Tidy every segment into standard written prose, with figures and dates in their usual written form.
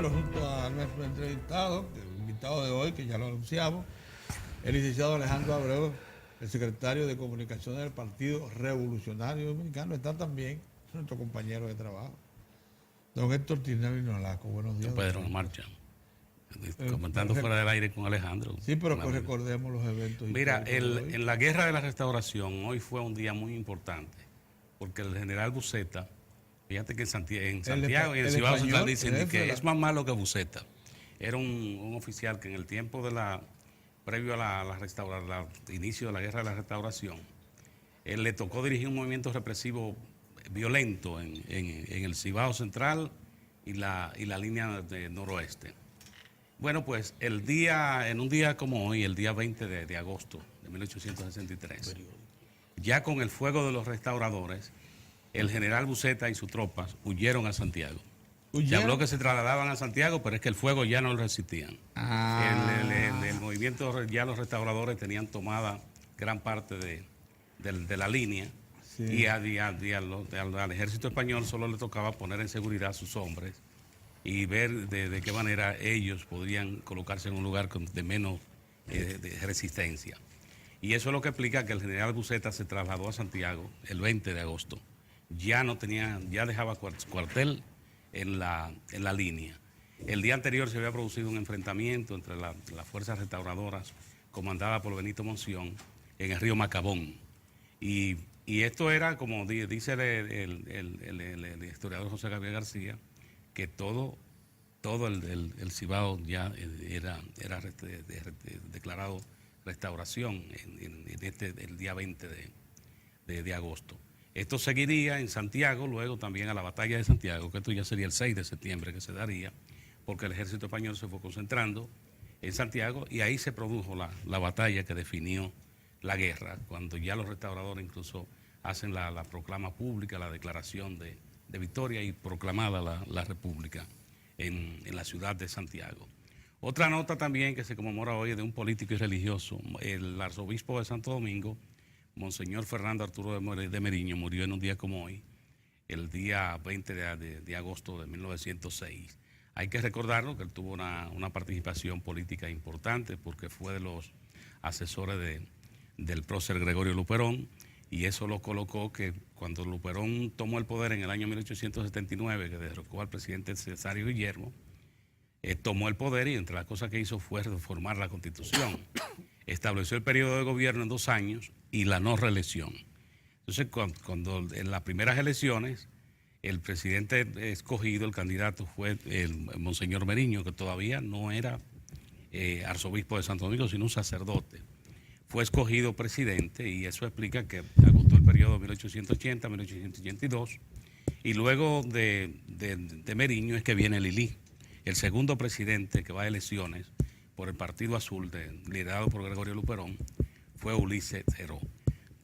celebro junto a nuestro entrevistado, el invitado de hoy, que ya lo anunciamos, el licenciado Alejandro Abreu, el secretario de Comunicación del Partido Revolucionario Dominicano. Está también nuestro compañero de trabajo, don Héctor Tinelli Nolasco. Buenos días. Pedro Marcha, comentando fuera del aire con Alejandro. Sí, pero recordemos los eventos. Mira, en la Guerra de la Restauración, hoy fue un día muy importante, porque el general Buceta, fíjate que en Santiago y en el Cibao Central dicen que es más malo que Buceta. Era un oficial que en el tiempo de previo al inicio de la Guerra de la Restauración, él le tocó dirigir un movimiento represivo violento en el Cibao Central y la línea de noroeste. Bueno, pues en un día como hoy, el día 20 de agosto de 1863, ya con el fuego de los restauradores, el general Buceta y sus tropas huyeron a Santiago. Se habló que se trasladaban a Santiago, pero es que el fuego ya no lo resistían. El movimiento, ya los restauradores tenían tomada gran parte de la línea, sí. Y al ejército español solo le tocaba poner en seguridad a sus hombres y ver de qué manera ellos podrían colocarse en un lugar de menos de resistencia. Y eso es lo que explica que el general Buceta se trasladó a Santiago el 20 de agosto. Ya dejaba cuartel en la línea. El día anterior se había producido un enfrentamiento entre las fuerzas restauradoras comandadas por Benito Monción en el río Macabón. Y esto era, como dice el historiador José Gabriel García, que todo el Cibao ya era declarado restauración el día 20 de agosto. Esto seguiría en Santiago, luego también a la batalla de Santiago, que esto ya sería el 6 de septiembre que se daría, porque el ejército español se fue concentrando en Santiago y ahí se produjo la batalla que definió la guerra, cuando ya los restauradores incluso hacen la proclama pública, la declaración de victoria y proclamada la república en la ciudad de Santiago. Otra nota también que se conmemora hoy es de un político y religioso, el arzobispo de Santo Domingo, Monseñor Fernando Arturo de Meriño, murió en un día como hoy, el día 20 de agosto de 1906. Hay que recordarlo que él tuvo una participación política importante porque fue de los asesores del prócer Gregorio Luperón, y eso lo colocó que cuando Luperón tomó el poder en el año 1879, que derrocó al presidente Cesario Guillermo, tomó el poder y entre las cosas que hizo fue reformar la Constitución. Estableció el periodo de gobierno en 2 años y la no reelección. Entonces, cuando en las primeras elecciones, el presidente escogido, el candidato, fue el Monseñor Meriño, que todavía no era arzobispo de Santo Domingo, sino un sacerdote. Fue escogido presidente y eso explica que agotó el periodo 1880-1882 y luego de Meriño es que viene Lilí, el segundo presidente que va a elecciones por el Partido Azul, liderado por Gregorio Luperón, fue Ulises Heró.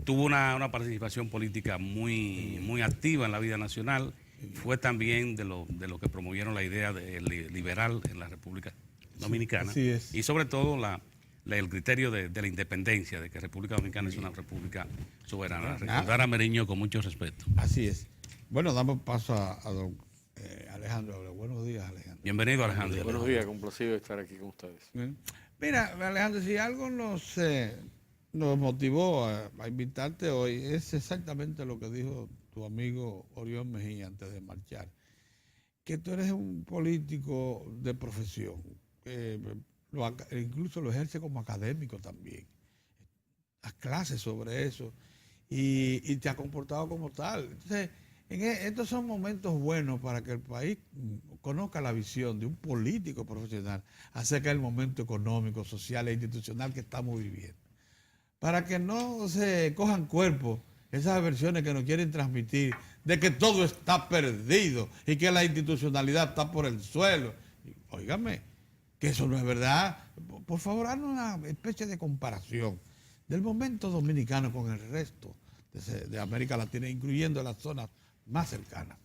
Tuvo una participación política muy activa en la vida nacional, fue también de lo que promovieron la idea liberal en la República Dominicana, y sobre todo el criterio de la independencia, de que República Dominicana es una república soberana. Recordar a Meriño con mucho respeto. Así es. Bueno, damos paso a don Alejandro. Buenos días, Alejandro. Bienvenido, Alejandro. Buenos días, complacido de estar aquí con ustedes. Mira, Alejandro, si algo nos motivó a invitarte hoy, es exactamente lo que dijo tu amigo Orión Mejía antes de marchar, que tú eres un político de profesión, incluso lo ejerce como académico también, das clases sobre eso y te has comportado como tal. Entonces, estos son momentos buenos para que el país conozca la visión de un político profesional acerca del momento económico, social e institucional que estamos viviendo. Para que no se cojan cuerpo esas versiones que nos quieren transmitir de que todo está perdido y que la institucionalidad está por el suelo. Óigame, que eso no es verdad. Por favor, haznos una especie de comparación del momento dominicano con el resto de América Latina, incluyendo las zonas más cercanas.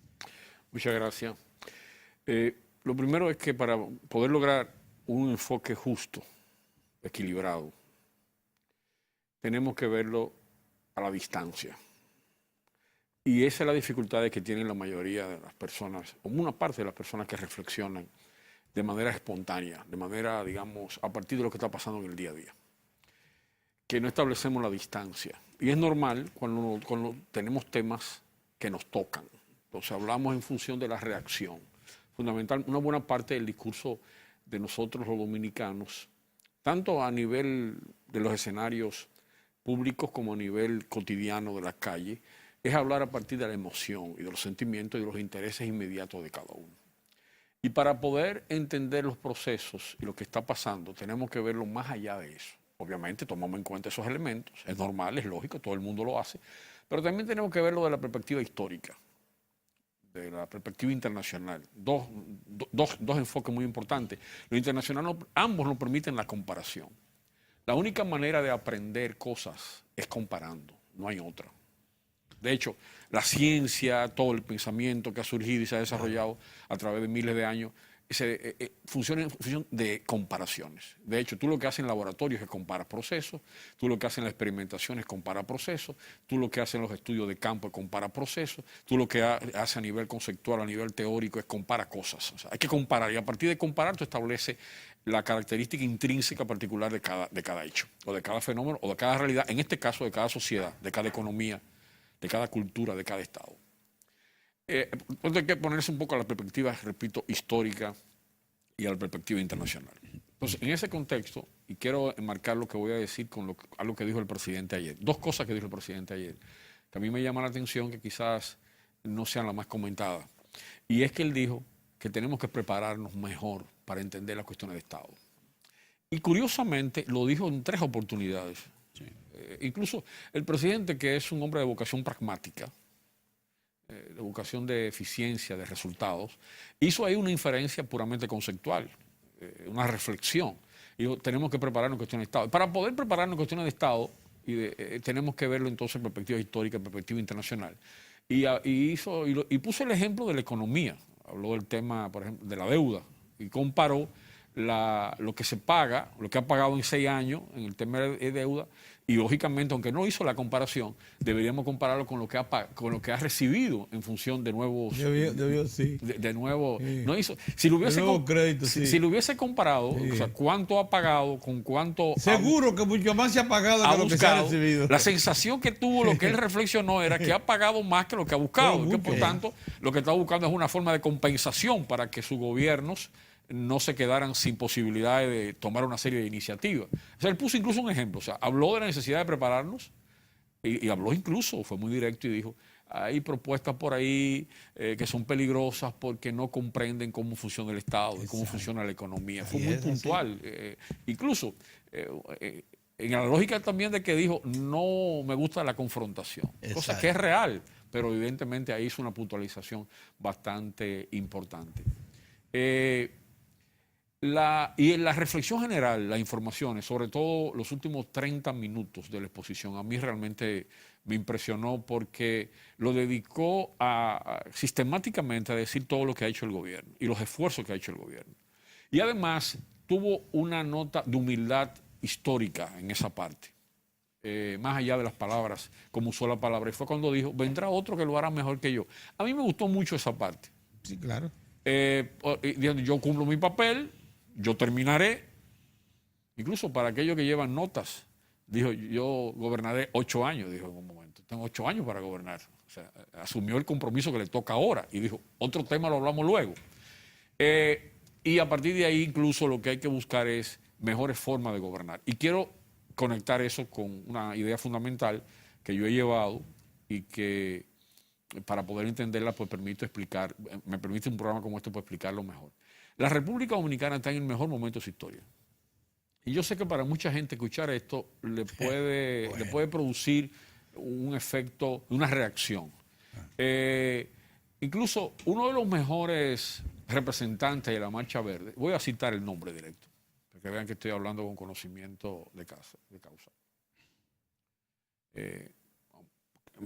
Muchas gracias. Lo primero es que para poder lograr un enfoque justo, equilibrado, tenemos que verlo a la distancia. Y esa es la dificultad que tienen la mayoría de las personas, o una parte de las personas que reflexionan de manera espontánea, de manera, digamos, a partir de lo que está pasando en el día a día. Que no establecemos la distancia. Y es normal cuando tenemos temas que nos tocan. Entonces hablamos en función de la reacción. Fundamental, una buena parte del discurso de nosotros los dominicanos, tanto a nivel de los escenarios públicos como a nivel cotidiano de la calle, es hablar a partir de la emoción y de los sentimientos y de los intereses inmediatos de cada uno. Y para poder entender los procesos y lo que está pasando, tenemos que verlo más allá de eso. Obviamente tomamos en cuenta esos elementos, es normal, es lógico, todo el mundo lo hace, pero también tenemos que verlo de la perspectiva histórica, de la perspectiva internacional. Dos enfoques muy importantes. Lo internacional, ambos nos permiten la comparación. La única manera de aprender cosas es comparando, no hay otra. De hecho, la ciencia, todo el pensamiento que ha surgido y se ha desarrollado a través de miles de años, funciona en función de comparaciones. De hecho, tú lo que haces en laboratorios es comparar procesos, tú lo que haces en la experimentación es comparar procesos, tú lo que haces en los estudios de campo es comparar procesos, tú lo que haces a nivel conceptual, a nivel teórico es comparar cosas. O sea, hay que comparar y a partir de comparar tú estableces la característica intrínseca particular de cada hecho, o de cada fenómeno, o de cada realidad, en este caso de cada sociedad, de cada economía, de cada cultura, de cada estado. Entonces hay que ponerse un poco a la perspectiva, repito, histórica y a la perspectiva internacional. Entonces, en ese contexto, y quiero enmarcar lo que voy a decir con algo que dijo el presidente ayer, dos cosas que dijo el presidente ayer, que a mí me llaman la atención, que quizás no sean las más comentadas. Y es que él dijo que tenemos que prepararnos mejor para entender las cuestiones de Estado. Y curiosamente lo dijo en 3 oportunidades. Sí. Incluso el presidente, que es un hombre de vocación pragmática, de vocación de eficiencia, de resultados, hizo ahí una inferencia puramente conceptual, una reflexión. Dijo, tenemos que prepararnos en cuestiones de Estado. Para poder prepararnos en cuestiones de Estado, tenemos que verlo entonces en perspectiva histórica, en perspectiva internacional. Y puso el ejemplo de la economía. Habló del tema, por ejemplo, de la deuda y comparó lo que se paga, lo que ha pagado en 6 años en el tema de deuda, y lógicamente, aunque no hizo la comparación, deberíamos compararlo con lo que ha recibido en función de nuevos... Debió sí. De nuevo, sí. No hizo... Si lo hubiese comparado, sí. O sea, cuánto ha pagado, con cuánto... Seguro que mucho más se ha pagado que lo que se ha recibido. La sensación que tuvo, lo que él reflexionó, era que ha pagado más que lo que ha buscado. Que, por tanto, lo que está buscando es una forma de compensación para que sus gobiernos no se quedaran sin posibilidad de tomar una serie de iniciativas. O sea, él puso incluso un ejemplo, o sea, habló de la necesidad de prepararnos y habló incluso, fue muy directo y dijo, hay propuestas por ahí que son peligrosas porque no comprenden cómo funciona el Estado y cómo funciona la economía. Fue muy puntual. Incluso en la lógica también de que dijo, no me gusta la confrontación, cosa que es real, pero evidentemente ahí hizo una puntualización bastante importante. Y en la reflexión general, las informaciones, sobre todo los últimos 30 minutos de la exposición, a mí realmente me impresionó porque lo dedicó sistemáticamente a decir todo lo que ha hecho el gobierno y los esfuerzos que ha hecho el gobierno. Y además tuvo una nota de humildad histórica en esa parte, más allá de las palabras, como usó la palabra. Y fue cuando dijo, vendrá otro que lo hará mejor que yo. A mí me gustó mucho esa parte. Sí, claro. Yo cumplo mi papel, yo terminaré, incluso para aquellos que llevan notas, dijo, yo gobernaré 8 años, dijo en un momento, tengo 8 años para gobernar. O sea, asumió el compromiso que le toca ahora y dijo, otro tema lo hablamos luego. Y a partir de ahí incluso lo que hay que buscar es mejores formas de gobernar. Y quiero conectar eso con una idea fundamental que yo he llevado y que para poder entenderla pues me permite un programa como este para explicarlo mejor. La República Dominicana está en el mejor momento de su historia. Y yo sé que para mucha gente escuchar esto le puede producir un efecto, una reacción. Incluso uno de los mejores representantes de la Marcha Verde, voy a citar el nombre directo, para que vean que estoy hablando con conocimiento de causa.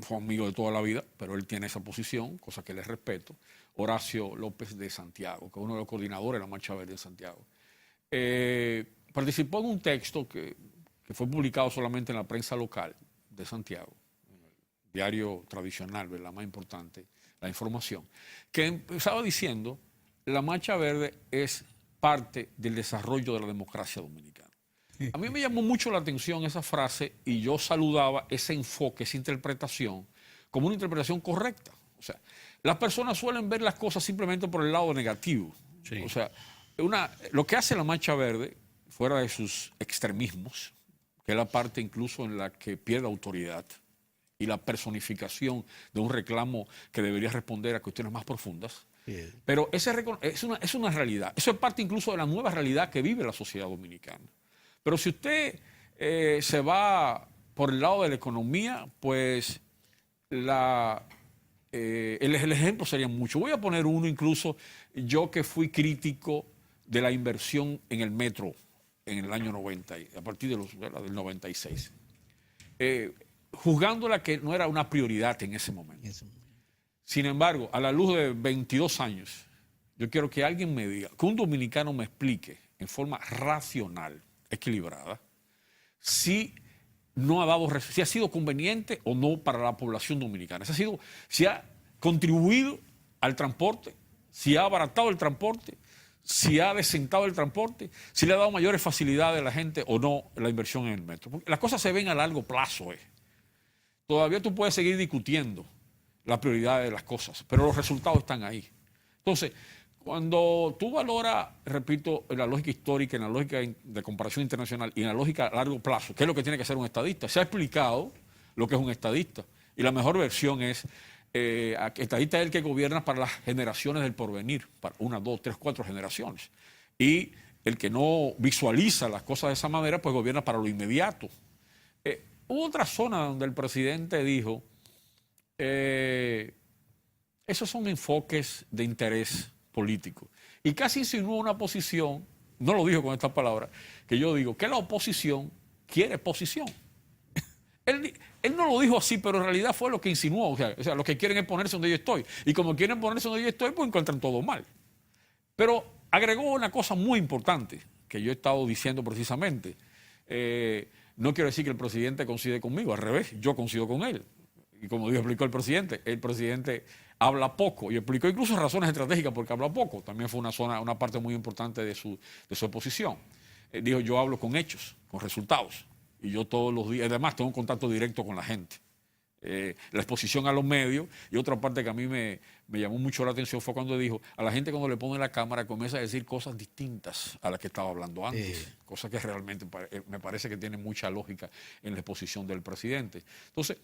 Fue amigo de toda la vida, pero él tiene esa posición, cosa que le respeto. Horacio López de Santiago, que es uno de los coordinadores de la Marcha Verde de Santiago. Participó en un texto que fue publicado solamente en la prensa local de Santiago, en el diario tradicional, la más importante, La Información, que empezaba diciendo, la Marcha Verde es parte del desarrollo de la democracia dominicana. A mí me llamó mucho la atención esa frase y yo saludaba ese enfoque, esa interpretación, como una interpretación correcta. O sea, las personas suelen ver las cosas simplemente por el lado negativo. Sí. O sea, lo que hace la Marcha Verde, fuera de sus extremismos, que es la parte incluso en la que pierde autoridad y la personificación de un reclamo que debería responder a cuestiones más profundas, pero es una realidad. Eso es parte incluso de la nueva realidad que vive la sociedad dominicana. Pero si usted se va por el lado de la economía, pues el ejemplo sería mucho. Voy a poner uno incluso, yo que fui crítico de la inversión en el metro en el año 90, a partir del 96. Juzgándola que no era una prioridad en ese momento. Sin embargo, a la luz de 22 años, yo quiero que alguien me diga, que un dominicano me explique en forma racional, equilibrada, si ha sido conveniente o no para la población dominicana. Si ha contribuido al transporte, si ha abaratado el transporte, si ha desentado el transporte, si le ha dado mayores facilidades a la gente o no la inversión en el metro. Porque las cosas se ven a largo plazo. Todavía tú puedes seguir discutiendo la prioridad de las cosas, pero los resultados están ahí. Entonces, cuando tú valoras, repito, en la lógica histórica, en la lógica de comparación internacional y en la lógica a largo plazo, ¿qué es lo que tiene que hacer un estadista? Se ha explicado lo que es un estadista. Y la mejor versión es, estadista es el que gobierna para las generaciones del porvenir, para 1, 2, 3, 4 generaciones. Y el que no visualiza las cosas de esa manera, pues gobierna para lo inmediato. Hubo otra zona donde el presidente dijo, esos son enfoques de interés político. Y casi insinuó una posición, no lo dijo con estas palabras, que yo digo, que la oposición quiere posición. Él no lo dijo así, pero en realidad fue lo que insinuó. O sea, los que quieren es ponerse donde yo estoy. Y como quieren ponerse donde yo estoy, pues encuentran todo mal. Pero agregó una cosa muy importante, que yo he estado diciendo precisamente. No quiero decir que el presidente coincide conmigo, al revés, yo coincido con él. Y como dijo, explicó el presidente habla poco y explicó incluso razones estratégicas porque habla poco. También fue una parte muy importante de su oposición. Dijo, yo hablo con hechos, con resultados. Y yo todos los días, además tengo un contacto directo con la gente. La exposición a los medios, y otra parte que a mí me llamó mucho la atención fue cuando dijo, a la gente cuando le pone la cámara comienza a decir cosas distintas a las que estaba hablando antes, cosas que realmente me parece que tienen mucha lógica en la exposición del presidente. Entonces,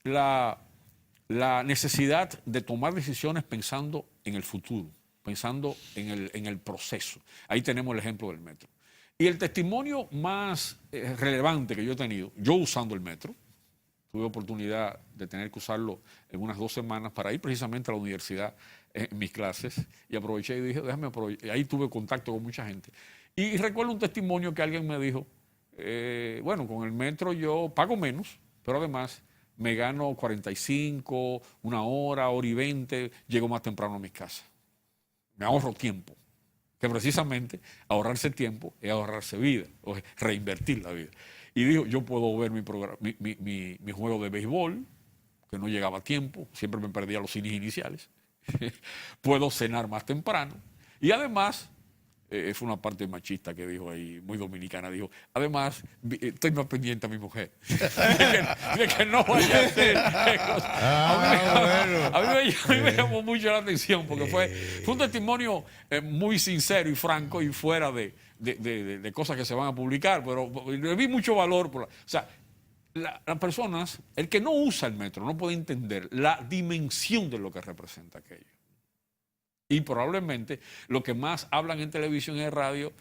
la necesidad de tomar decisiones pensando en el futuro, pensando en el proceso. Ahí tenemos el ejemplo del metro. Y el testimonio más relevante que yo he tenido, yo usando el metro, tuve oportunidad de tener que usarlo en unas 2 semanas para ir precisamente a la universidad en mis clases y aproveché y dije, déjame aprovechar. Ahí tuve contacto con mucha gente. Y recuerdo un testimonio que alguien me dijo, bueno, con el metro yo pago menos, pero además me gano 45, 1 hora, 1:20, llego más temprano a mis casas. Me ahorro tiempo. Que precisamente ahorrarse tiempo es ahorrarse vida, o es reinvertir la vida. Y dijo, yo puedo ver mi juego de béisbol, que no llegaba a tiempo, siempre me perdía los innings iniciales. Puedo cenar más temprano. Y además, fue una parte machista que dijo ahí, muy dominicana, dijo, además, estoy más pendiente a mi mujer. de que no vaya a hacer cosas. A mí me llamó mucho la atención, porque fue un testimonio muy sincero y franco y fuera de cosas que se van a publicar, pero le vi mucho valor. O sea, las personas, el que no usa el metro no puede entender la dimensión de lo que representa aquello. Y probablemente lo que más hablan en televisión y en radio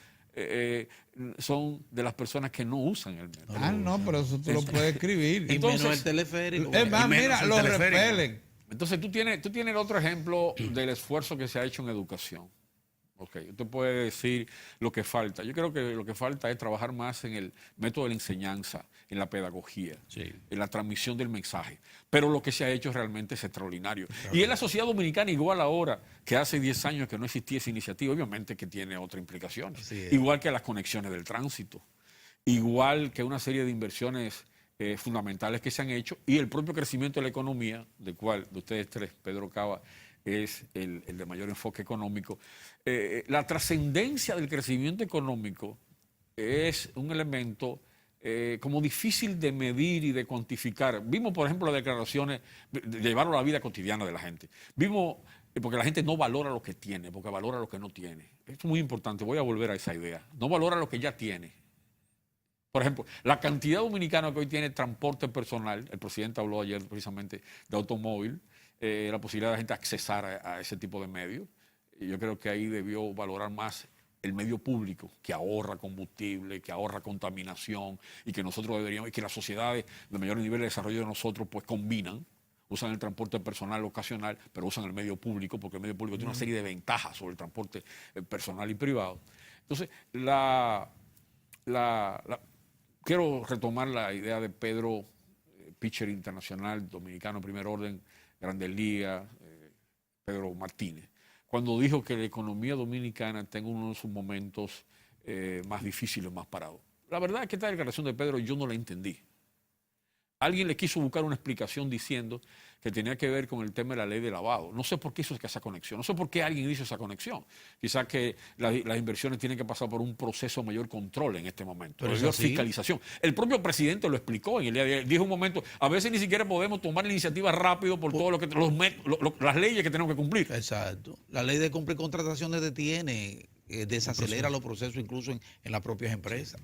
son de las personas que no usan el metro. No, pero eso tú lo puedes escribir. Y menos el teleférico. Es más, mira, lo repelen. Entonces tú tienes el otro ejemplo del esfuerzo que se ha hecho en educación. Okay. Usted puede decir lo que falta. Yo creo que lo que falta es trabajar más en el método de la enseñanza, en la pedagogía, en la transmisión del mensaje. Pero lo que se ha hecho realmente es extraordinario. Y en la sociedad dominicana, igual ahora que hace 10 años que no existía esa iniciativa, obviamente que tiene otra implicación. Igual que las conexiones del tránsito, igual que una serie de inversiones fundamentales que se han hecho y el propio crecimiento de la economía, del cual de ustedes tres, Pedro Cava es el de mayor enfoque económico. La trascendencia del crecimiento económico es un elemento como difícil de medir y de cuantificar. Vimos, por ejemplo, las declaraciones, de llevarlo a la vida cotidiana de la gente. Vimos, porque la gente no valora lo que tiene, porque valora lo que no tiene. Esto es muy importante, voy a volver a esa idea. No valora lo que ya tiene. Por ejemplo, la cantidad dominicana que hoy tiene transporte personal, el presidente habló ayer precisamente de automóvil, la posibilidad de la gente accesar a ese tipo de medios. Y yo creo que ahí debió valorar más el medio público, que ahorra combustible, que ahorra contaminación, y que nosotros deberíamos, y que las sociedades de mayor nivel de desarrollo de nosotros pues combinan, usan el transporte personal ocasional, pero usan el medio público, porque el medio público tiene una serie de ventajas sobre el transporte personal y privado. Entonces, quiero retomar la idea de Pedro, pitcher internacional, dominicano, primer orden, Grandes Ligas, Pedro Martínez, cuando dijo que la economía dominicana tenga uno de sus momentos más difíciles, más parados. La verdad es que esta declaración de Pedro yo no la entendí. Alguien le quiso buscar una explicación diciendo que tenía que ver con el tema de la ley de lavado. No sé por qué hizo esa conexión, no sé por qué alguien hizo esa conexión. Quizás que las inversiones tienen que pasar por un proceso de mayor control en este momento, de mayor fiscalización. El propio presidente lo explicó en el día de ayer. Dijo un momento, a veces ni siquiera podemos tomar la iniciativa rápido por todo lo que las leyes que tenemos que cumplir. Exacto. La ley de compra y contrataciones detiene, desacelera los procesos incluso en las propias empresas.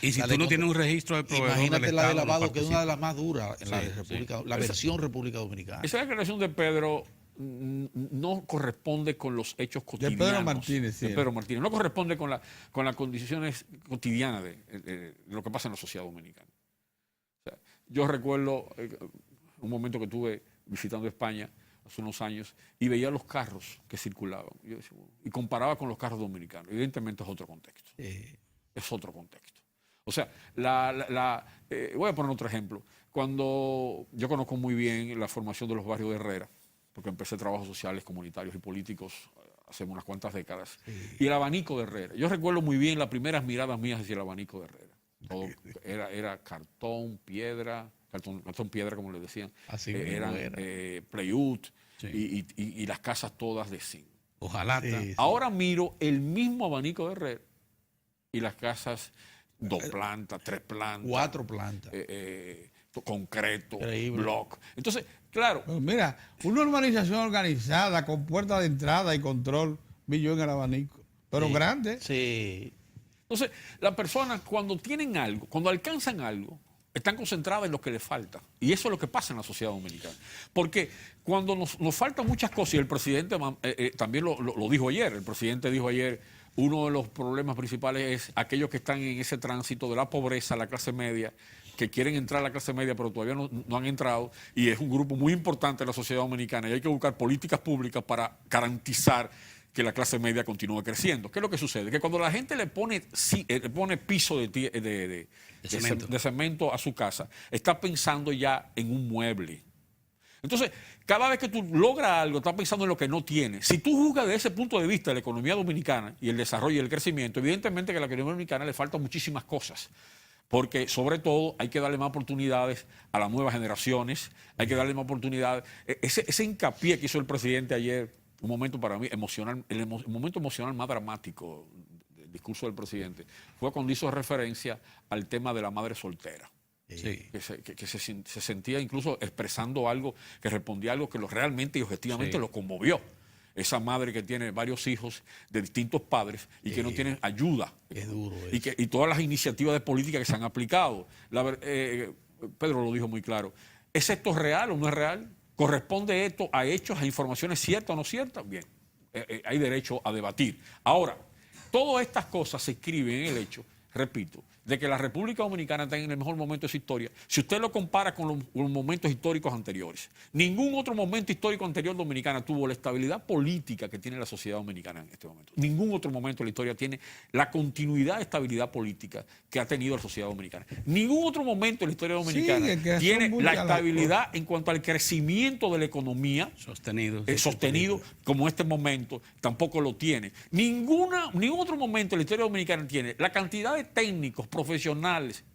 Y si tú no tienes un registro de proveedor, imagínate la de lavado, que es una de las más duras en la República, la versión República Dominicana. Esa declaración de Pedro no corresponde con los hechos cotidianos. De Pedro Martínez, sí. De Pedro Martínez. No corresponde con las condiciones cotidianas de lo que pasa en la sociedad dominicana. O sea, yo recuerdo un momento que estuve visitando España hace unos años y veía los carros que circulaban. Y, yo decía, bueno, y comparaba con los carros dominicanos. Evidentemente es otro contexto. Es otro contexto. O sea, voy a poner otro ejemplo. Cuando yo conozco muy bien la formación de los barrios de Herrera, porque empecé trabajos sociales, comunitarios y políticos hace unas cuantas décadas, y el abanico de Herrera. Yo recuerdo muy bien las primeras miradas mías hacia el abanico de Herrera. Todo era cartón, piedra, como le decían. Así eran plywood y las casas todas de zinc. Ojalá. Ahora miro el mismo abanico de Herrera y las casas 2 plantas, 3 plantas. 4 plantas. Concreto, Increíble. block. Entonces, claro. Pues mira, una urbanización organizada con puerta de entrada y control, vi yo en el abanico, pero grande. Sí. Entonces, las personas cuando tienen algo, cuando alcanzan algo, están concentradas en lo que les falta. Y eso es lo que pasa en la sociedad dominicana. Porque cuando nos faltan muchas cosas, y el presidente también lo dijo ayer, el presidente dijo ayer, uno de los problemas principales es aquellos que están en ese tránsito de la pobreza, la clase media, que quieren entrar a la clase media pero todavía no han entrado, y es un grupo muy importante de la sociedad dominicana, y hay que buscar políticas públicas para garantizar que la clase media continúe creciendo. ¿Qué es lo que sucede? Que cuando la gente le pone piso de cemento a su casa, está pensando ya en un mueble. Entonces, cada vez que tú logras algo, estás pensando en lo que no tienes. Si tú juzgas desde ese punto de vista la economía dominicana y el desarrollo y el crecimiento, evidentemente que a la economía dominicana le faltan muchísimas cosas. Porque, sobre todo, hay que darle más oportunidades a las nuevas generaciones, hay que darle más oportunidades. Ese hincapié que hizo el presidente ayer, un momento para mí emocional, el momento emocional más dramático del discurso del presidente, fue cuando hizo referencia al tema de la madre soltera. Sí. Que se sentía incluso expresando algo, que respondía a algo que realmente y objetivamente lo conmovió. Esa madre que tiene varios hijos de distintos padres y que no tienen ayuda. Es duro eso. Y todas las iniciativas de política que se han aplicado. Pedro lo dijo muy claro. ¿Es esto real o no es real? ¿Corresponde esto a hechos, a informaciones ciertas o no ciertas? Bien, hay derecho a debatir. Ahora, todas estas cosas se escriben en el hecho, repito, de que la República Dominicana está en el mejor momento de su historia. Si usted lo compara con los momentos históricos anteriores, ningún otro momento histórico anterior dominicana tuvo la estabilidad política que tiene la sociedad dominicana en este momento. Ningún otro momento de la historia tiene la continuidad de estabilidad política que ha tenido la sociedad dominicana. Ningún otro momento de la historia dominicana tiene la estabilidad en cuanto al crecimiento de la economía sostenido como este momento tampoco lo tiene. Ningún otro momento de la historia dominicana tiene la cantidad de técnicos, profesionales,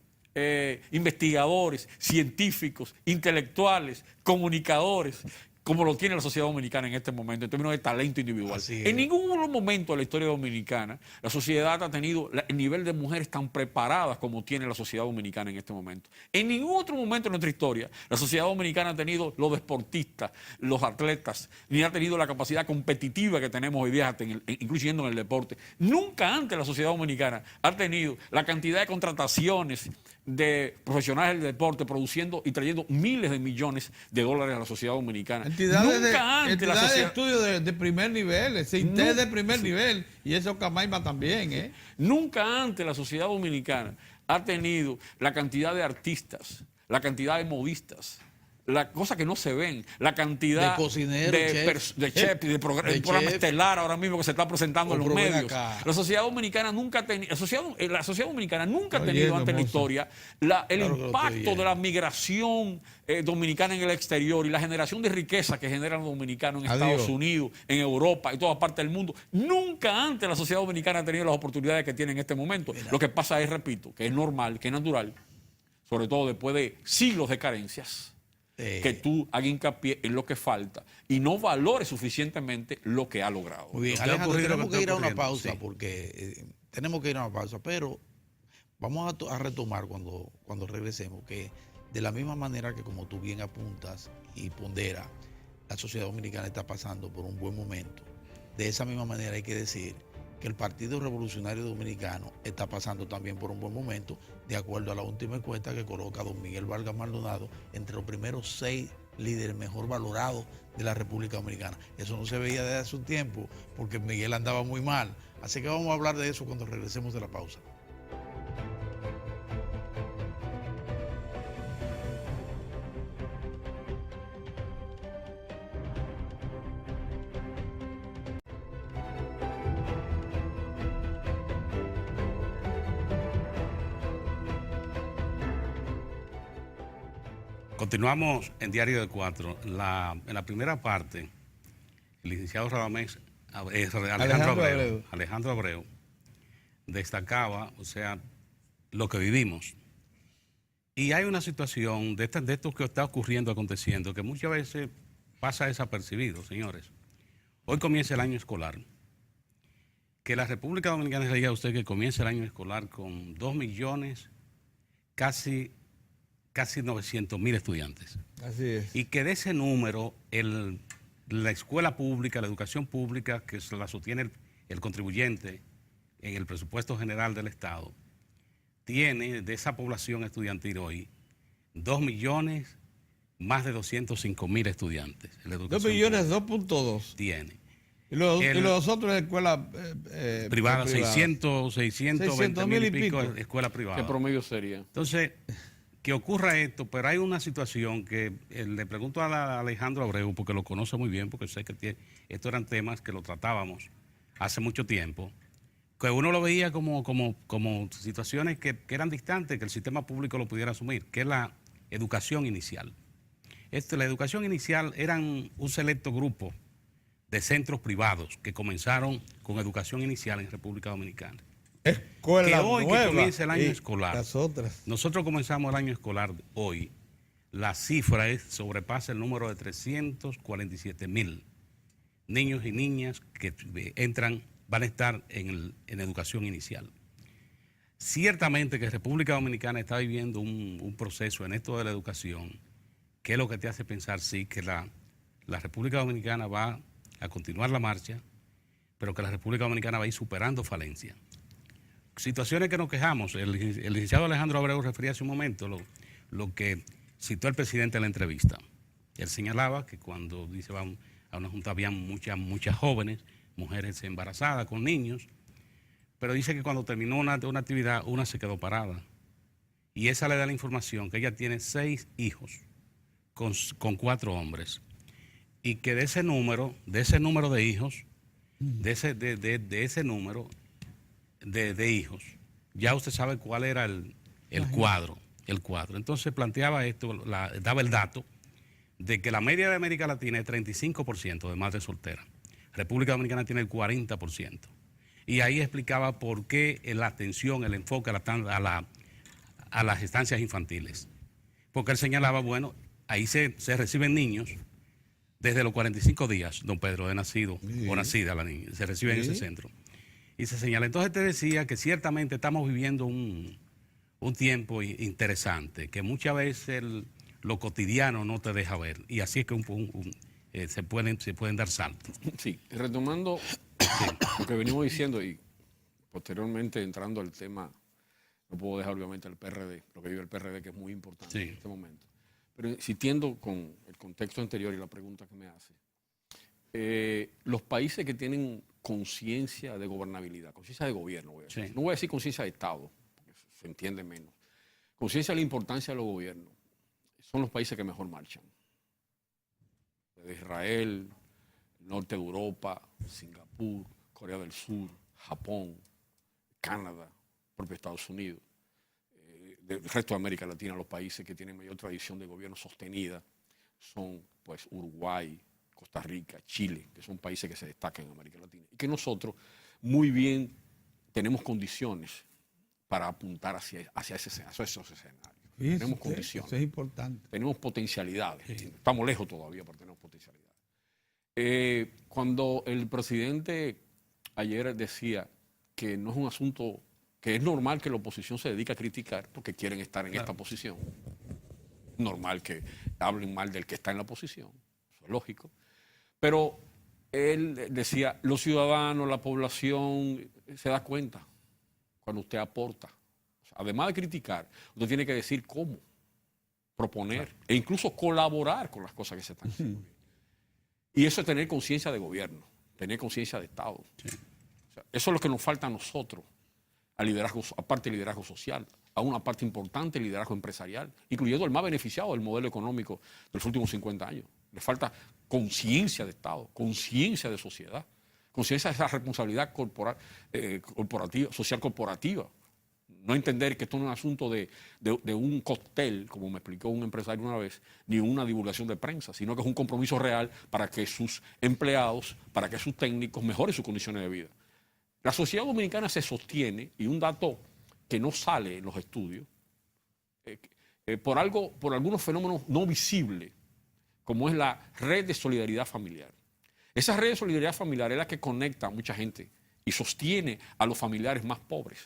investigadores, científicos, intelectuales, comunicadores, como lo tiene la sociedad dominicana en este momento, en términos de talento individual. En ningún momento de la historia dominicana la sociedad ha tenido el nivel de mujeres tan preparadas como tiene la sociedad dominicana en este momento. En ningún otro momento de nuestra historia la sociedad dominicana ha tenido los deportistas, los atletas, ni ha tenido la capacidad competitiva que tenemos hoy día, incluyendo en el deporte. Nunca antes la sociedad dominicana ha tenido la cantidad de contrataciones de profesionales del deporte produciendo y trayendo miles de millones de dólares a la sociedad dominicana. Entidades Nunca de estudio de primer nivel, CINTES de primer nivel, y eso Camaima también, ¿eh? Nunca antes la sociedad dominicana ha tenido la cantidad de artistas, la cantidad de modistas, la cosa que no se ven, la cantidad de cocineros, de chefs, de programa estelar ahora mismo que se está presentando en los medios. Acá. La sociedad dominicana nunca ha tenido, la sociedad dominicana nunca ha tenido antes en la historia el impacto de la migración dominicana en el exterior y la generación de riqueza que generan los dominicanos en Estados Unidos, en Europa y todas partes del mundo. Nunca antes la sociedad dominicana ha tenido las oportunidades que tiene en este momento. Lo que pasa es, repito, que es normal, que es natural, sobre todo después de siglos de carencias, que tú hagas hincapié en lo que falta y no valores suficientemente lo que ha logrado. Muy bien, Alejandro, tenemos que ir a una pausa porque tenemos que ir a una pausa, pero vamos a retomar cuando regresemos que de la misma manera que como tú bien apuntas y ponderas, la sociedad dominicana está pasando por un buen momento. De esa misma manera hay que decir que el Partido Revolucionario Dominicano está pasando también por un buen momento, de acuerdo a la última encuesta que coloca a don Miguel Vargas Maldonado entre los primeros 6 líderes mejor valorados de la República Dominicana. Eso no se veía desde hace un tiempo, porque Miguel andaba muy mal. Así que vamos a hablar de eso cuando regresemos de la pausa. Continuamos en Diario de Cuatro. En la primera parte, el licenciado Alejandro Abreu destacaba, o sea, lo que vivimos. Y hay una situación de esto que está aconteciendo, que muchas veces pasa desapercibido, señores. Hoy comienza el año escolar. Que la República Dominicana le diga a usted que comienza el año escolar con 2 millones, casi 900,000 estudiantes. Así es. Y que de ese número, la escuela pública, la educación pública, que se la sostiene el contribuyente en el presupuesto general del Estado, tiene de esa población estudiantil hoy 2 millones, más de 205,000 estudiantes. 2 millones, 2.2. Tiene. Y los otros de escuelas privadas, 620,000 y pico escuelas privadas. ¿Qué promedio sería? Entonces, que ocurra esto, pero hay una situación que le pregunto a Alejandro Abreu, porque lo conoce muy bien, porque sé que estos eran temas que lo tratábamos hace mucho tiempo, que uno lo veía como situaciones que eran distantes, que el sistema público lo pudiera asumir, que es la educación inicial. La educación inicial eran un selecto grupo de centros privados que comenzaron con educación inicial en República Dominicana. Escuela que hoy nueva, que comienza el año escolar, las otras. Nosotros comenzamos el año escolar hoy, la cifra sobrepasa el número de 347,000 niños y niñas que van a estar en educación inicial. Ciertamente que República Dominicana está viviendo un proceso en esto de la educación, que es lo que te hace pensar, sí, que la República Dominicana va a continuar la marcha, pero que la República Dominicana va a ir superando falencias. Situaciones que nos quejamos. El licenciado Alejandro Abreu refería hace un momento lo que citó el presidente en la entrevista. Él señalaba que cuando van a una junta había muchas jóvenes, mujeres embarazadas con niños, pero dice que cuando terminó una actividad, una se quedó parada. Y esa le da la información que ella tiene 6 hijos con 4 hombres. Y que de ese número de hijos, de ese número de hijos, ya usted sabe cuál era el cuadro. Entonces planteaba esto, daba el dato de que la media de América Latina es 35% de madres solteras. República Dominicana tiene el 40%. Y ahí explicaba por qué la atención, el enfoque a las estancias infantiles. Porque él señalaba, bueno, ahí se reciben niños desde los 45 días, don Pedro, de nacido Sí. o nacida la niña, se recibe en ese centro. Y se señala. Entonces te decía que ciertamente estamos viviendo un tiempo interesante, que muchas veces lo cotidiano no te deja ver. Y así es que se pueden dar saltos. Sí, retomando lo que venimos diciendo y posteriormente entrando al tema, no puedo dejar obviamente el PRD, lo que vive el PRD, que es muy importante en este momento. Pero insistiendo con el contexto anterior y la pregunta que me hace, los países que tienen conciencia de gobernabilidad, conciencia de gobierno, voy a decir. No voy a decir conciencia de Estado, porque se entiende menos, conciencia de la importancia de los gobiernos, son los países que mejor marchan. Desde Israel, el norte de Europa, Singapur, Corea del Sur, Japón, Canadá, propio Estados Unidos, del resto de América Latina, los países que tienen mayor tradición de gobierno sostenida son pues Uruguay, Costa Rica, Chile, que son países que se destacan en América Latina. Y que nosotros muy bien tenemos condiciones para apuntar hacia esos escenarios. Fíjese Tenemos usted, condiciones. eso es importante. Tenemos potencialidades. Sí. Estamos lejos todavía, pero tenemos potencialidades. Cuando el presidente ayer decía que no es un asunto, que es normal que la oposición se dedique a criticar porque quieren estar en esta posición. Normal que hablen mal del que está en la oposición. Eso es lógico. Pero él decía, los ciudadanos, la población se da cuenta cuando usted aporta. O sea, además de criticar, usted tiene que decir cómo, proponer e incluso colaborar con las cosas que se están haciendo. Y eso es tener conciencia de gobierno, tener conciencia de Estado. Sí. O sea, eso es lo que nos falta a nosotros, al liderazgo, aparte del liderazgo social, a una parte importante del liderazgo empresarial, incluyendo el más beneficiado del modelo económico de los últimos 50 años. Le falta conciencia de Estado, conciencia de sociedad, conciencia de esa responsabilidad corporativa, social corporativa. No entender que esto no es un asunto de un cóctel, como me explicó un empresario una vez, ni una divulgación de prensa, sino que es un compromiso real para que sus empleados, para que sus técnicos mejoren sus condiciones de vida. La sociedad dominicana se sostiene, y un dato que no sale en los estudios, por algunos fenómenos no visibles, como es la red de solidaridad familiar. Esa red de solidaridad familiar es la que conecta a mucha gente y sostiene a los familiares más pobres,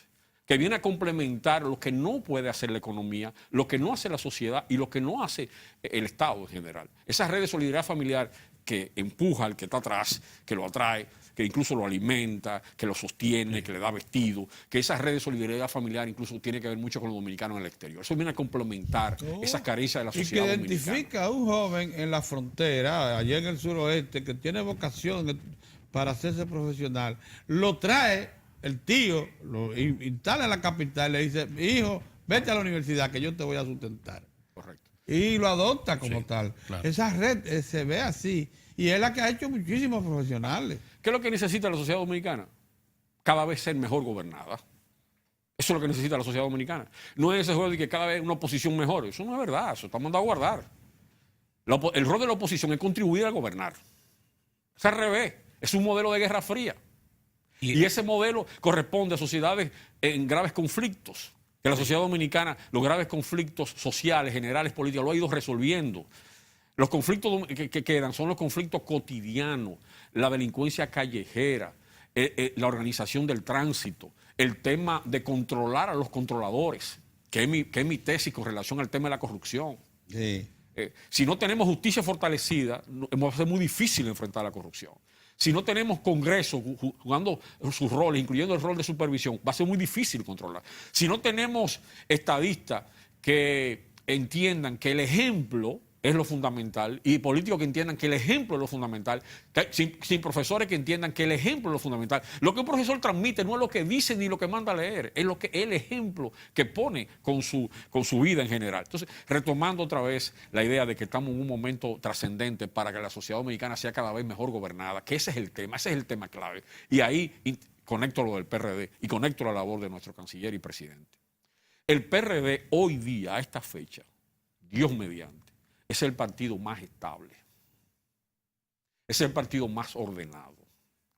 que viene a complementar lo que no puede hacer la economía, lo que no hace la sociedad y lo que no hace el Estado en general. Esa red de solidaridad familiar que empuja al que está atrás, que lo atrae, que incluso lo alimenta, que lo sostiene, que le da vestido, que esa red de solidaridad familiar incluso tiene que ver mucho con los dominicanos en el exterior. Eso viene a complementar esas carencias de la sociedad dominicana. Y que identifica a un joven en la frontera, allá en el suroeste, que tiene vocación para hacerse profesional, lo trae el tío, lo instala en la capital y le dice, hijo, vete a la universidad que yo te voy a sustentar. Correcto. Y lo adopta como tal. Claro. Esa red se ve así. Y es la que ha hecho muchísimos profesionales. ¿Qué es lo que necesita la sociedad dominicana? Cada vez ser mejor gobernada. Eso es lo que necesita la sociedad dominicana. No es ese juego de que cada vez una oposición mejor. Eso no es verdad. Eso está mandado a guardar. El rol de la oposición es contribuir a gobernar. Es al revés. Es un modelo de guerra fría. Y ese modelo corresponde a sociedades en graves conflictos. Que la sociedad dominicana, los graves conflictos sociales, generales, políticos, lo ha ido resolviendo. Los conflictos que quedan son los conflictos cotidianos, la delincuencia callejera, la organización del tránsito, el tema de controlar a los controladores, que es mi tesis con relación al tema de la corrupción. Sí. Si no tenemos justicia fortalecida, va a ser muy difícil enfrentar la corrupción. Si no tenemos Congreso jugando sus roles, incluyendo el rol de supervisión, va a ser muy difícil controlar. Si no tenemos estadistas que entiendan que el ejemplo es lo fundamental, y políticos que entiendan que el ejemplo es lo fundamental, sin profesores que entiendan que el ejemplo es lo fundamental. Lo que un profesor transmite no es lo que dice ni lo que manda a leer, es el ejemplo que pone con su vida en general. Entonces, retomando otra vez la idea de que estamos en un momento trascendente para que la sociedad dominicana sea cada vez mejor gobernada, que ese es el tema clave. Y ahí conecto lo del PRD y conecto la labor de nuestro canciller y presidente. El PRD hoy día, a esta fecha, Dios mediante, es el partido más estable. Es el partido más ordenado.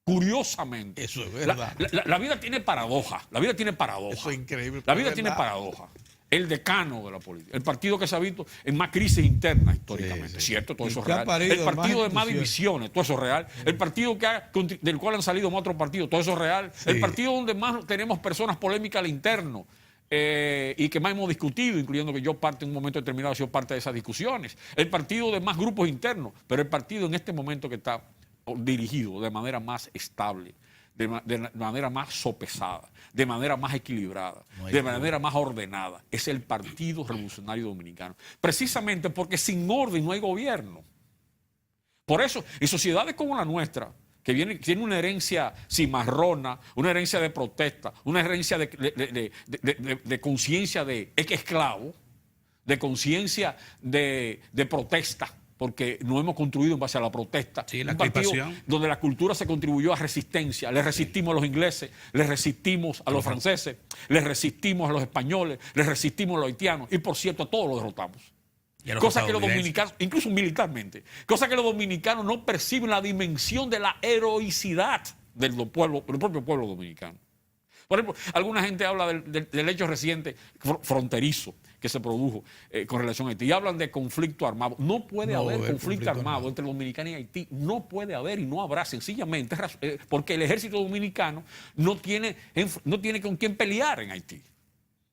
Curiosamente. Eso es verdad. La vida tiene paradoja. La vida tiene paradoja. Eso es increíble. La vida tiene paradoja. el decano de la política, el partido que se ha visto en más crisis internas históricamente, ¿cierto? Todo eso es real. El partido de más divisiones, todo eso es real. El partido del cual han salido más otros partidos, todo eso es real. El partido donde más tenemos personas polémicas al interno y que más hemos discutido, incluyendo que yo en un momento determinado he sido parte de esas discusiones. El partido de más grupos internos, pero el partido en este momento que está dirigido de manera más estable, de manera más sopesada, de manera más equilibrada, de manera más ordenada. Es el Partido Revolucionario Dominicano. Precisamente porque sin orden no hay gobierno. Por eso, en sociedades como la nuestra, que tiene una herencia cimarrona, una herencia de protesta, una herencia de conciencia de esclavo, de conciencia de protesta, porque no hemos construido en base a la protesta. Sí, la un partido donde la cultura se contribuyó a resistencia. Le resistimos a los ingleses, le resistimos a los franceses, le resistimos a los españoles, le resistimos a los haitianos y, por cierto, a todos los derrotamos. Cosa que los dominicanos, incluso militarmente, cosa que los dominicanos no perciben la dimensión de la heroicidad del propio pueblo dominicano. Por ejemplo, alguna gente habla del hecho reciente fronterizo que se produjo con relación a Haití y hablan de conflicto armado. No puede haber conflicto armado entre Dominicana y Haití. No puede haber y no habrá, sencillamente porque el ejército dominicano no tiene con quién pelear en Haití.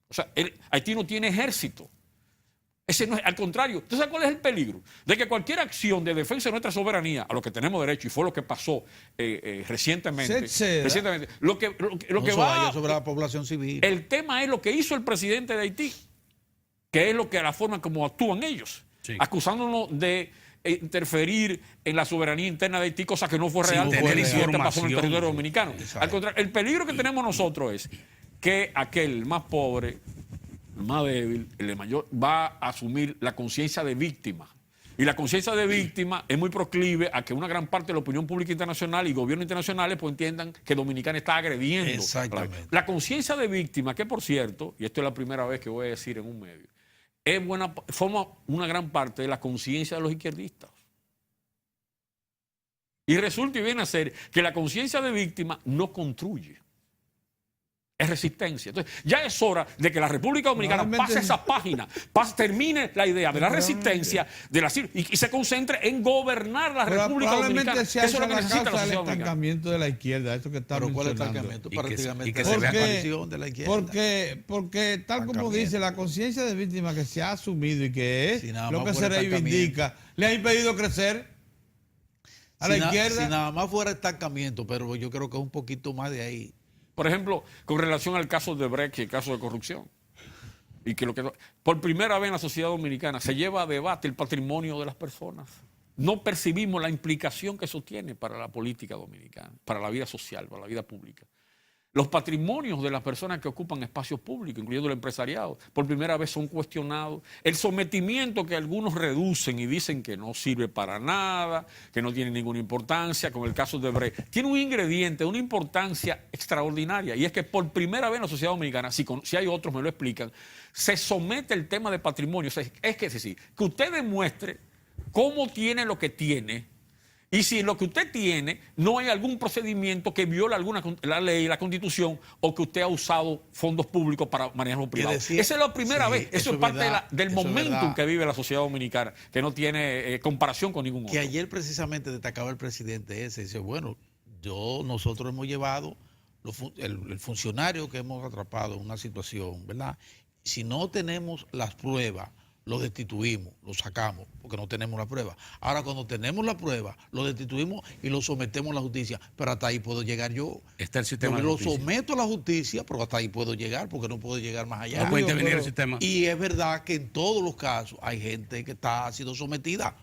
O sea, Haití no tiene ejército. Ese no es, al contrario. ¿Usted sabe cuál es el peligro? De que cualquier acción de defensa de nuestra soberanía, a lo que tenemos derecho, y fue lo que pasó recientemente, lo que va sobre la población civil. El tema es lo que hizo el presidente de Haití, que es la forma como actúan ellos, acusándonos de interferir en la soberanía interna de Haití, cosa que no fue real, porque pasó en el territorio dominicano. Al contrario, el peligro que tenemos nosotros es que aquel más pobre, el más débil, el mayor, va a asumir la conciencia de víctima. Y la conciencia de víctima es muy proclive a que una gran parte de la opinión pública internacional y gobiernos internacionales pues entiendan que Dominicana está agrediendo. Exactamente. La conciencia de víctima, que por cierto, y esto es la primera vez que voy a decir en un medio, forma una gran parte de la conciencia de los izquierdistas. Y resulta y viene a ser que la conciencia de víctima no construye. Es resistencia. Entonces, ya es hora de que la República Dominicana pase esa página, termine la idea de la resistencia y se concentre en gobernar la República Dominicana. Eso es lo que necesita la sociedad dominicana. El estancamiento de la izquierda, eso que está mencionando. ¿Cuál es el estancamiento? Y que se vea coalición de la izquierda. Porque tal como dice, la conciencia de víctima que se ha asumido y que es lo que se reivindica, le ha impedido crecer a la izquierda. Si nada más fuera estancamiento, pero yo creo que es un poquito más de ahí. Por ejemplo, con relación al caso de Brecht y el caso de corrupción. Y que por primera vez en la sociedad dominicana se lleva a debate el patrimonio de las personas. No percibimos la implicación que eso tiene para la política dominicana, para la vida social, para la vida pública. Los patrimonios de las personas que ocupan espacios públicos, incluyendo el empresariado, por primera vez son cuestionados. El sometimiento que algunos reducen y dicen que no sirve para nada, que no tiene ninguna importancia, como el caso de Brecht, tiene un ingrediente, una importancia extraordinaria, y es que por primera vez en la sociedad dominicana, si hay otros me lo explican, se somete el tema de patrimonio. O sea, es decir, que usted demuestre cómo tiene lo que tiene. Y si lo que usted tiene no hay algún procedimiento que viola la ley, la Constitución, o que usted ha usado fondos públicos para manejarlo privado. Esa es la primera vez. Eso es parte del momentum que vive la sociedad dominicana, que no tiene comparación con ningún otro. Que ayer precisamente destacaba el presidente ese. Dice, bueno, nosotros hemos llevado el funcionario que hemos atrapado en una situación, ¿verdad? Si no tenemos las pruebas, lo destituimos, lo sacamos, porque no tenemos la prueba. Ahora, cuando tenemos la prueba, lo destituimos y lo sometemos a la justicia. Pero hasta ahí puedo llegar yo. Está el sistema de lo justicia. Someto a la justicia, pero hasta ahí puedo llegar, porque no puedo llegar más allá. No puede intervenir el sistema. Y es verdad que en todos los casos hay gente que ha sido sometida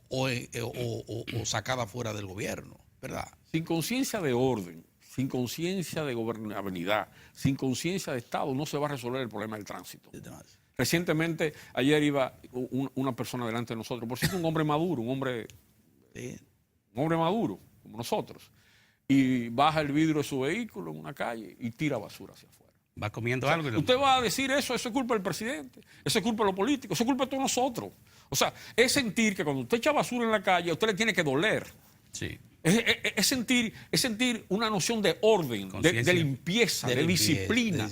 o sacada fuera del gobierno, ¿verdad? Sin conciencia de orden, sin conciencia de gobernabilidad, sin conciencia de Estado, no se va a resolver el problema del tránsito. Recientemente, ayer iba una persona delante de nosotros, por cierto, un hombre maduro, un hombre maduro, como nosotros, y baja el vidrio de su vehículo en una calle y tira basura hacia afuera. Va comiendo algo. Usted va a decir eso es culpa del presidente, eso es culpa de los políticos, eso es culpa de todos nosotros. O sea, es sentir que cuando usted echa basura en la calle, a usted le tiene que doler. Sí. Es sentir una noción de orden, de limpieza, de disciplina.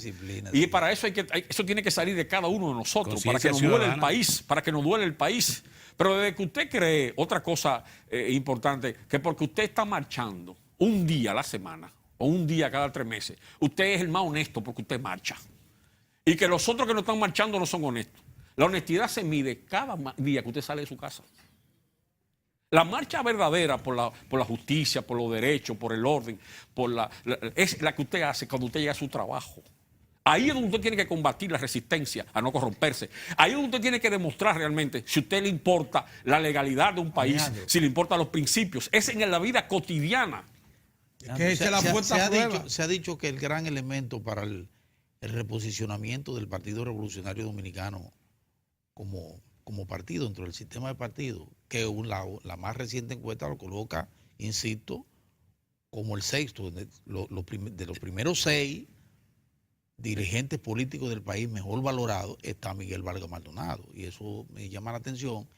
Y para eso eso tiene que salir de cada uno de nosotros, para que nos duele el país, para que nos duele el país. Pero desde que usted cree, otra cosa importante, que porque usted está marchando un día a la semana o un día cada 3 meses, usted es el más honesto porque usted marcha. Y que los otros que no están marchando no son honestos. La honestidad se mide cada día que usted sale de su casa. La marcha verdadera por la justicia, por los derechos, por el orden, es la que usted hace cuando usted llega a su trabajo. Ahí es donde usted tiene que combatir la resistencia a no corromperse. Ahí es donde usted tiene que demostrar realmente si a usted le importa la legalidad de un país, si le importan los principios. Es en la vida cotidiana. Se ha dicho que el gran elemento para el reposicionamiento del Partido Revolucionario Dominicano como partido, dentro del sistema de partido, que la más reciente encuesta lo coloca, insisto, como el sexto, de los primeros 6 dirigentes políticos del país mejor valorados, está Miguel Vargas Maldonado. Y eso me llama la atención.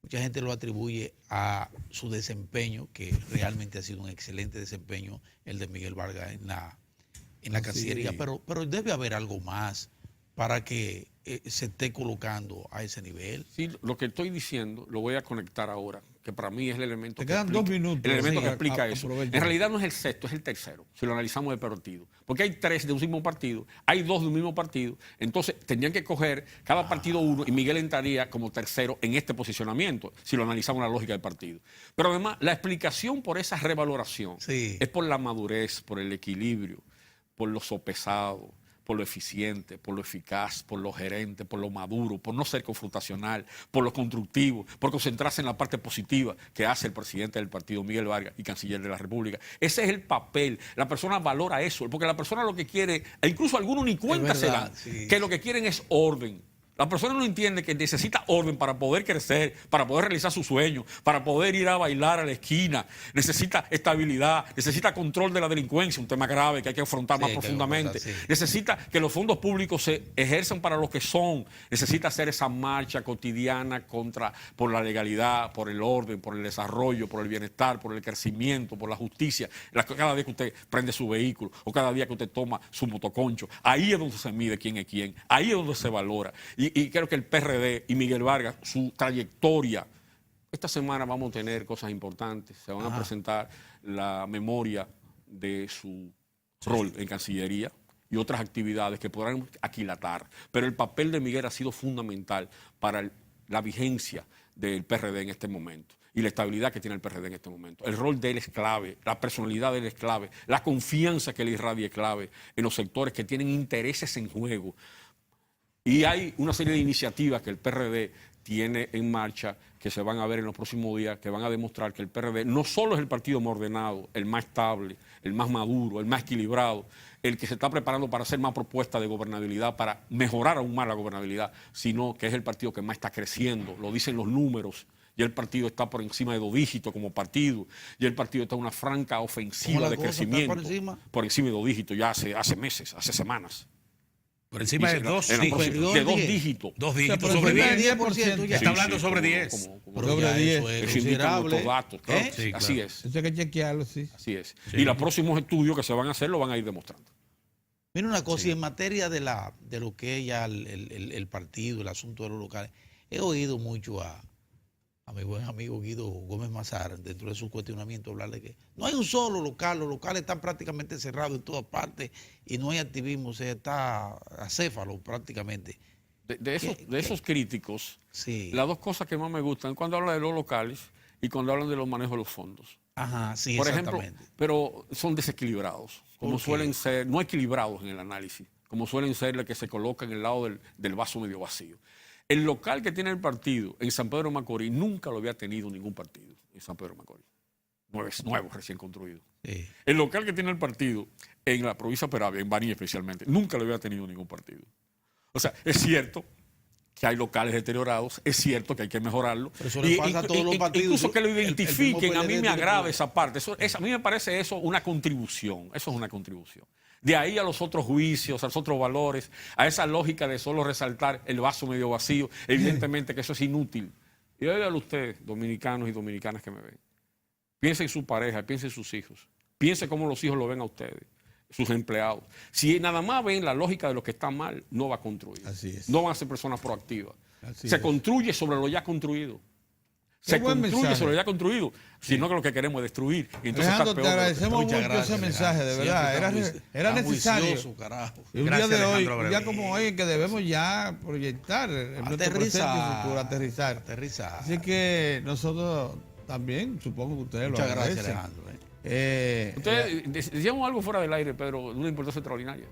Mucha gente lo atribuye a su desempeño, que realmente ha sido un excelente desempeño el de Miguel Vargas en la Cancillería, pero debe haber algo más para que se esté colocando a ese nivel. Sí, lo que estoy diciendo lo voy a conectar ahora, que para mí es el elemento Te quedan 2 minutos. El elemento que explica eso. En realidad no es el sexto, es el tercero, si lo analizamos de partido. Porque hay 3 de un mismo partido, hay 2 de un mismo partido, entonces tendrían que coger cada partido uno y Miguel entraría como tercero en este posicionamiento, si lo analizamos en la lógica del partido. Pero además, la explicación por esa revaloración es por la madurez, por el equilibrio, por lo sopesado, por lo eficiente, por lo eficaz, por lo gerente, por lo maduro, por no ser confrontacional, por lo constructivo, por concentrarse en la parte positiva que hace el presidente del partido, Miguel Vargas, y canciller de la República. Ese es el papel. La persona valora eso, porque la persona lo que quiere, e incluso algunos ni cuenta se dan, que lo que quieren es orden. La persona no entiende que necesita orden para poder crecer, para poder realizar sus sueños, para poder ir a bailar a la esquina. Necesita estabilidad, necesita control de la delincuencia, un tema grave que hay que afrontar más profundamente. Necesita que los fondos públicos se ejerzan para lo que son. Necesita hacer esa marcha cotidiana por la legalidad, por el orden, por el desarrollo, por el bienestar, por el crecimiento, por la justicia. Cada vez que usted prende su vehículo o cada día que usted toma su motoconcho, ahí es donde se mide quién es quién, ahí es donde se valora. Y creo que el PRD y Miguel Vargas, su trayectoria, esta semana vamos a tener cosas importantes. Se van a presentar la memoria de su rol en Cancillería y otras actividades que podrán aquilatar. Pero el papel de Miguel ha sido fundamental para la vigencia del PRD en este momento y la estabilidad que tiene el PRD en este momento. El rol de él es clave, la personalidad de él es clave, la confianza que él irradia es clave en los sectores que tienen intereses en juego. Y hay una serie de iniciativas que el PRD tiene en marcha que se van a ver en los próximos días, que van a demostrar que el PRD no solo es el partido más ordenado, el más estable, el más maduro, el más equilibrado, el que se está preparando para hacer más propuestas de gobernabilidad, para mejorar aún más la gobernabilidad, sino que es el partido que más está creciendo, lo dicen los números. Y el partido está por encima de 2 dígitos como partido. Y el partido está en una franca ofensiva de crecimiento. Por encima de 2 dígitos ya hace meses, hace semanas. Por encima de 2 dígitos. 2 dígitos sobre sobre 10%. Está hablando sobre 10. Sobre 10. Eso indican nuestros datos. Sí, claro. Así es. Eso hay que chequearlo, sí. Así es. Sí. Y los próximos estudios que se van a hacer lo van a ir demostrando. Mira una cosa, y en materia de lo que es ya el partido, el asunto de los locales, he oído mucho a mi buen amigo Guido Gómez Mazar, dentro de su cuestionamiento, hablar de que no hay un solo local, los locales están prácticamente cerrados en todas partes y no hay activismo, o sea, está acéfalo prácticamente. De esos críticos, las 2 cosas que más me gustan es cuando hablan de los locales y cuando hablan de los manejos de los fondos. Ajá, sí, por ejemplo, pero son desequilibrados, como suelen ser, no equilibrados en el análisis, como suelen ser los que se colocan en el lado del vaso medio vacío. El local que tiene el partido en San Pedro de Macorís nunca lo había tenido ningún partido en San Pedro de Macorís. Nuevo, recién construido. Sí. El local que tiene el partido en la provincia de Peravia, en Baní especialmente, nunca lo había tenido ningún partido. O sea, es cierto que hay locales deteriorados, es cierto que hay que mejorarlo. Pero eso le pasa a todos los partidos. Incluso que lo identifiquen, a mí me agrada esa parte. A mí me parece eso una contribución. Eso es una contribución. De ahí a los otros juicios, a los otros valores, a esa lógica de solo resaltar el vaso medio vacío, evidentemente que eso es inútil. Y óigalo usted, dominicanos y dominicanas que me ven. piense en su pareja, piense en sus hijos, piense cómo los hijos lo ven a ustedes, sus empleados. Si nada más ven la lógica de lo que está mal, no va a construir. Así es. No van a ser personas proactivas. Así Se es. construye sobre lo ya construido. Qué Se buen construye mensaje. sobre lo ya construido, sino que lo que queremos es destruir. Y entonces Alejandro, está te peor. agradecemos Muchas mucho gracias, ese mensaje, de Alejandro. verdad. Siempre Era, está era está necesario. juicioso, carajo. Y un Gracias, día de hoy, Alejandro un día Abreu. como hoy, en que debemos ya proyectar nuestro presente y futuro, aterrizar. Aterrizar. Así que nosotros también, supongo que ustedes Muchas lo gracias, agradecen. Alejandro. Ustedes decíamos algo fuera del aire, Pedro, de una importancia extraordinaria.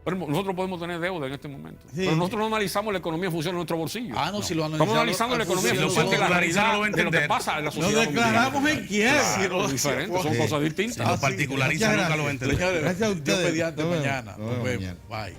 Por ejemplo, nosotros podemos tener deuda en este momento. Sí. Pero nosotros no analizamos la economía en función de nuestro bolsillo. No, si lo Estamos analizando la economía en si lo función de la particularizan, realidad no lo va a de lo que entender. pasa en la Nos sociedad. declaramos en quiebra. Claro, diferente, son cosas Si distintas. lo particulariza, Muchas nunca lo va a gracias. entender. Señores, Gracias a Dios ustedes. mediante Nos vemos. mañana. Nos Nos vemos vemos. Bye.